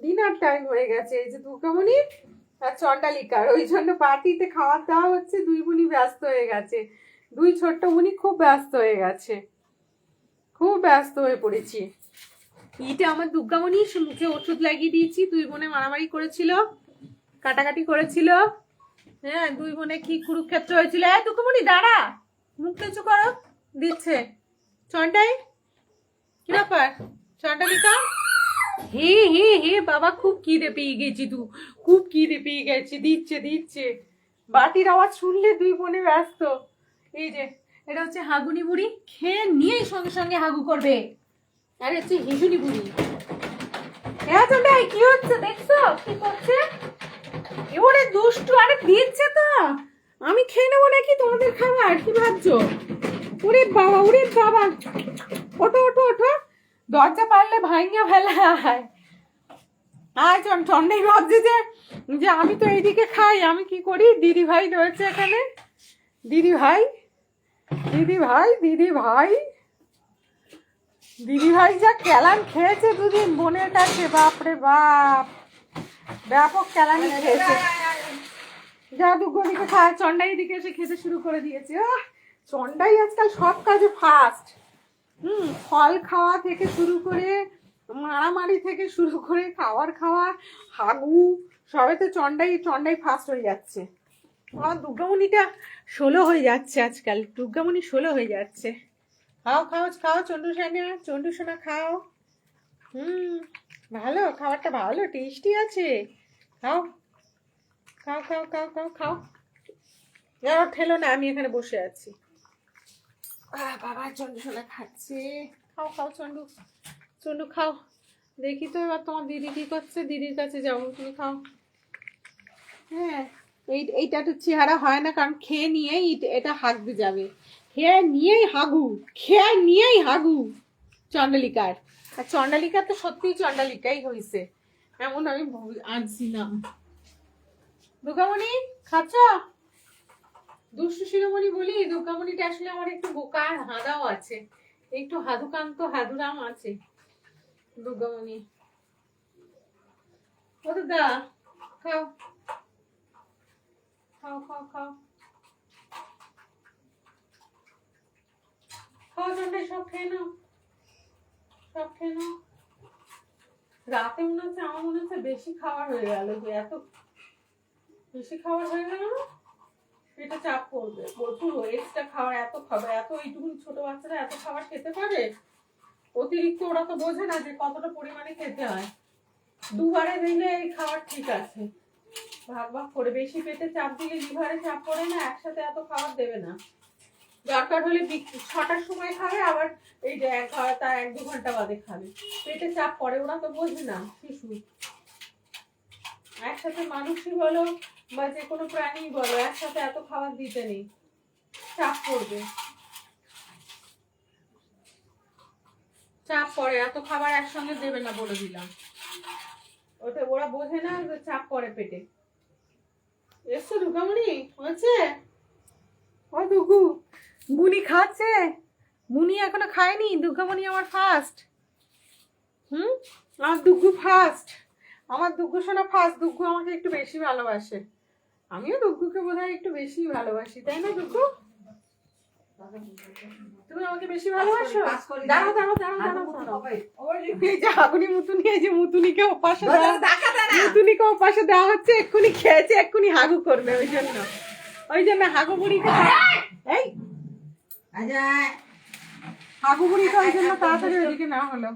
Dinner time হয়ে গেছে। এই যে দুর্গামণি আর চন্ডালিকার, ওই জন্য পার্টিতে খাওয়া দাওয়া হচ্ছে। দুই বোনই ব্যস্ত হয়ে গেছে, দুই ছোট্ট বোনই খুব ব্যস্ত হয়ে গেছে, খুব ব্যস্ত হয়ে পড়েছি। ইটা আমার দুর্গামণি, সে মুখে ওষুধ লাগিয়ে দিয়েছি। দুই বোনে মারামারি করেছিল, কাটাকাটি করেছিল। হ্যাঁ, দুই বোনে কি কুরুক্ষেত্র হয়েছিল। দুর্গামণি দাঁড়া, মুখ নিচু করো, দিচ্ছে। চন্ডাই, কি ব্যাপার চন্ডালিকা? হে হে হে বাবা, খুব খিদে পেয়ে গেছি, তুই খুব খিদে পেয়ে গেছি। দিচ্ছে দিচ্ছে, বাটির আওয়াজ শুনলে দুই বোনে ব্যস্ত। এই যে এটা হচ্ছে হাগুনি বুড়ি, খেয়ে নিয়েই সঙ্গে সঙ্গে হাগু করবে। আর হচ্ছে হিজুনি বুড়ি। হ্যাঁ চন্ডাই, কি হচ্ছে দেখছো কি করছে? ওরে দুষ্টু, আরে দিচ্ছে তো, আমি খেয়ে নেবো নাকি তোমাদের খাবার? কি ভাবছো? ওরে বাবা, ওরে বাবা, ওঠো ওঠো ওঠো, দরজা পারলে ভাঙিয়া ফেলায়। আর চন্ডাই ভাবছে যে যে আমি তো এইদিকে খাই, আমি কি করি? দিদি ভাই রয়েছে এখানে, দিদি ভাই দিদি ভাই দিদি ভাই দিদি ভাই যা ক্যালান খেয়েছে দুদিন বোনের কাছে, বাপরে বাপ, ব্যাপক ক্যালানি খেয়েছে। যা দুগদিকে খায়, চন্ডাই দিকে এসে খেতে শুরু করে দিয়েছে। চন্ডাই আজকাল সব কাজে ফার্স্ট। ফল খাওয়া থেকে শুরু করে, মারামারি থেকে শুরু করে, খাওয়া, হাগু, সবে তো চন্ডাই ফার্স্ট হয়ে যাচ্ছে। আমার দুর্গামণিটা 16 হয়ে যাচ্ছে আজকাল, দুর্গামণি 16 হয়ে যাচ্ছে। খাও খাও খাও চন্ডু সোনা খাও। ভালো, খাবারটা ভালো টেস্টি আছে। খাও খাও খাও খাও খাও খাও। ঠেলো না, আমি এখানে বসে আছি। বাবা চন্ডু সোনা খাচ্ছে। খাও খাও চন্ডু খাও। দেখি তো এবার তোমার দিদি কি করছে, দিদির কাছে যাবো, তুমি খাও। হ্যাঁ, এইটা তো চেহারা হয় না, কারণ খেয়ে নিয়েই এটা হাগতে যাবে। খেয়ে নিয়েই হাগু চন্ডালিকার। আর চন্ডালিকা তো সত্যিই চন্ডালিকাই হয়েছে, এমন আমি আনছিলাম। দুর্গামণি খাচ্ছ? দুষ্টু শিরোমণি বলি, দুর্গামণিটা আসলে আমার একটু বোকা, হাদাও আছে, একটু হাদুকান্ত হাদুরাম আছে দুর্গামণি। ও দুর্গা, খাও খাও খাও খাও খাও চন্ডাই, সব খেয়ে নাও, সব খেয়ে নাও। রাতে মনে হচ্ছে, আমার মনে হচ্ছে বেশি খাবার হয়ে গেল, যে এত বেশি খাবার হয়ে গেল না, পেটে চাপ পড়বে প্রচুর। এক্সট্রা খাবার, এত খাবার, এত এইটুকু ছোট বাচ্চারা এত খাবার খেতে পারে? অতিরিক্ত ওরা তো বোঝে না যে কতটা পরিমাণে খেতে হয়। দুবারে দিলে এই খাবার ঠিক আছে, ভাগ ভাগ করে। বেশি পেটে চাপ দিলে লিভারে চাপ পড়ে না, একসাথে এত খাবার দেবে না। দরকার হলে 6টার সময় খাবে, আবার এই যে 1-2 ঘন্টা বাদে খাবে। পেটে চাপ পড়ে, ওরা তো বোঝে না শিশু। একসাথে মানুষই বলো বা যে কোনো প্রাণী বলো, একসাথে এত খাবার দিতে নেই, চাপ পড়বে, চাপ পড়ে। এত খাবার একসঙ্গে দেবে না বলে দিলাম, ওটা ওরা বোঝে না যে চাপ পড়ে পেটে। এসছো দুর্গামণি? হয়েছে? ও দুগু, বুনি খাচ্ছে? বুনি এখনো খায়নি, দুর্গামণি আমার ফার্স্ট। আমার দুগ্গু ফার্স্ট, আমার দুগ্গু সোনা ফার্স্ট। দুগ্গু আমাকে একটু বেশি ভালোবাসে, আমিও দুগ্গুকে বোধহয় একটু বেশি ভালোবাসি, তাই না দুগ্গু? তুমি আমাকে বেশি ভালোবাসো? দাঁড়াও দাঁড়াও দাঁড়াও দাঁড়াও, এই যে হাগুনি মুতুনি, এই যে মুতুনিকে ওপাশে মুতুনিকে ওপাশে দেওয়া হচ্ছে, এক্ষুনি খেয়েছে, এক্ষুনি হাগু করবে, ওই জন্য হাগু বুড়িকে, এই হাগু বুড়িকে ওই জন্য তাড়াতাড়ি ওইদিকে নেওয়া হলো।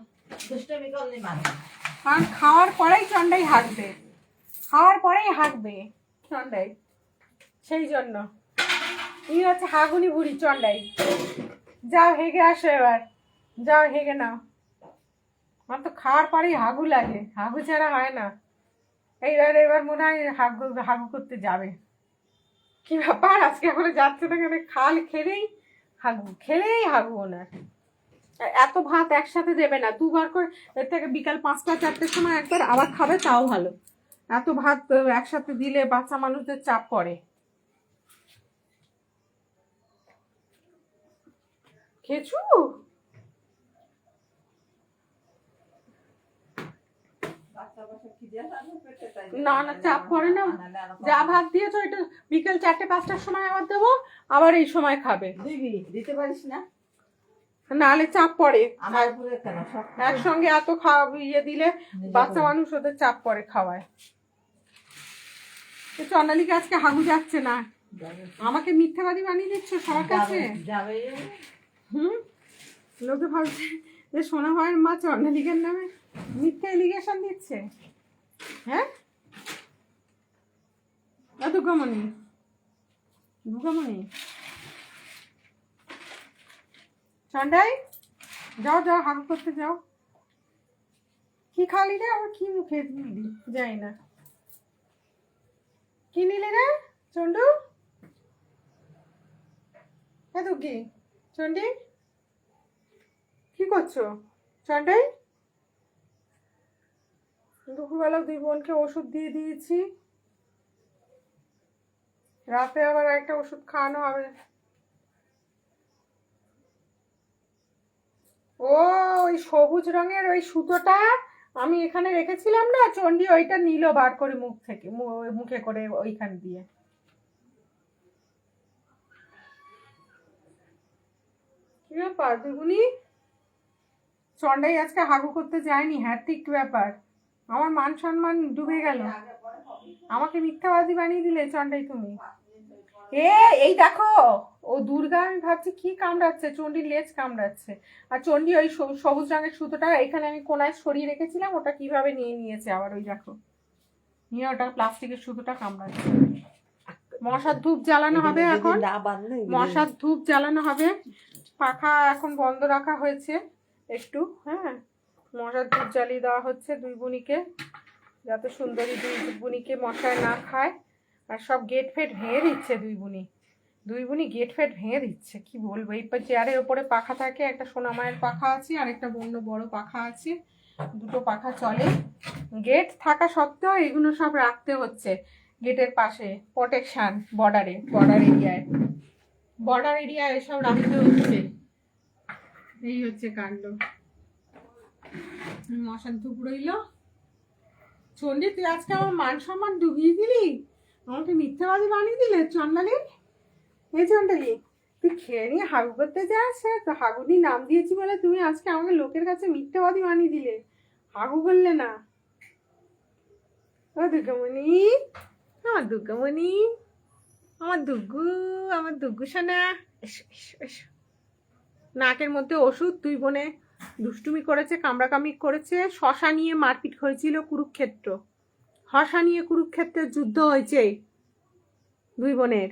কারণ খাওয়ার পরেই চন্ডাই হাঁকবে, খাওয়ার পরেই হাঁকবে চন্ডাই, সেই জন্য। এই হচ্ছে হাগুনি বুড়ি চন্ডাই। যাও হেগে আসো এবার, যাও হেগে নাও। আমার তো খাওয়ার পরেই হাগু লাগে, হাগু ছাড়া হয় না। এবার মনে হয় হাগু করতে যাবে। কি ব্যাপার, আজকে এখনো যাচ্ছে না কেন? খেলেই হাগু ওনার। এত ভাত একসাথে দেবে না, দুবার করে। এর থেকে বিকাল 5টা-4টের সময় একবার আবার খাবে, তাও ভালো। এত ভাত একসাথে দিলে বাচ্চা মানুষদের চাপ পড়ে। খেছু? না না চাপ পড়ে না, যা ভাত দিয়েছো এটা বিকেল 4-5টার সময় আবার দেবো, আবার এই সময় খাবে। দিতে পারিস না, নাহলে চাপ পড়ে। আমার উপরে কেন সব একসঙ্গে এত খাওয়া ইয়ে দিলে বাচ্চা মানুষ ওদের চাপ পড়ে খাওয়ায়। চন্ডালীকে আজকে হাগু যাচ্ছে না, আমাকে মিথ্যাবাদী বানিয়ে দিচ্ছ সবার কাছে। যাবে লোকে ভাবছে যে সোনা ভাইয়ের মা চন্ডালীকের নামে মিথ্যা এলিগেশন দিচ্ছে। হ্যাঁ দুর্গামণি, দুর্গামণি চন্ডাই যাও যাও হাগু করতে যাও। কি খালি রে, আবার কি মুখে নিলি যাই না, কি নিলি রে চন্ডু? এত কি চন্ডি কি করছো চন্ডাই? দুপুরবেলা দুই বোনকে ওষুধ দিয়ে দিয়েছি, রাতে আবার একটা ওষুধ খাওয়ানো হবে। ও ওই সবুজ রঙের ওই সুতোটা আমি এখানে রেখেছিলাম না, চন্ডী ওইটা নিল বার করে মুখ থেকে, মুখে করে ওইখান দিয়ে। কি ব্যাপার দুগুনি, চন্ডাই আজকে হাগু করতে যায়নি, হ্যাঁ ঠিক ব্যাপার। আমার মান সম্মান ডুবে গেল, আমাকে মিথ্যাবাদী বানিয়ে দিলে চন্ডাই তুমি। এই দেখো ও দুর্গা, আমি ভাবছি কি কামড়াচ্ছে, চন্ডির লেজ কামড়াচ্ছে। আর চন্ডী ওই সবুজ রঙের সুতোটা এখানে আমি কোনায় সরিয়ে রেখেছিলাম, ওটা কিভাবে নিয়ে নিয়েছে আবার, ওই দেখো নিয়ে ওটা প্লাস্টিকের সুতোটা কামড়াচ্ছে। মশার ধূপ জ্বালানো হবে এখন, মশার ধূপ জ্বালানো হবে। পাখা এখন বন্ধ রাখা হয়েছে একটু, হ্যাঁ মশার ধূপ জ্বালিয়ে দেওয়া হচ্ছে দুই বুনিকে, যাতে সুন্দরী দুই বুনিকে মশায় না খায়। আর সব গেট ফেট ভেঙে দিচ্ছে দুই বুনি গেট ফেট ভেঙে দিচ্ছে, কি বলবো। এই চেয়ারের ওপরে পাখা থাকে, একটা সোনামায়ের পাখা আছে আর একটা অন্য বড় পাখা আছে, দুটো পাখা চলে। গেট থাকা সত্ত্বেও এগুলো সব রাখতে হচ্ছে গেটের পাশে, প্রোটেকশন বর্ডার এরিয়ায় এসব রাখতে হচ্ছে। এই হচ্ছে কাণ্ড। মশার ধূপ রইল। চন্ডী তুই আজকে আমার মান সম্মান ডুবিয়ে দিলি, আমাকে মিথ্যাবাদী বানিয়ে দিলে চন্ডালী। এই চন্ডালী তুই খেয়ে নিয়ে হাগু করতে যাস, তো হাগুদি নাম দিয়েছি বলে তুমি আজকে আমাকে লোকের কাছে মিথ্যাবাদী বানিয়ে দিলে, হাগু করলে না। ও দুর্গামণি, আমার দুর্গামণি, আমার দুগ্গু সোনা, নাকের মধ্যে ওষুধ। দুই বোনে দুষ্টুমি করেছে, কামড়াকামড়ি করেছে, শশা নিয়ে মারপিট হয়েছিল কুরুক্ষেত্র, শশা নিয়ে কুরুক্ষেত্রের যুদ্ধ হয়েছে দুই বোনের।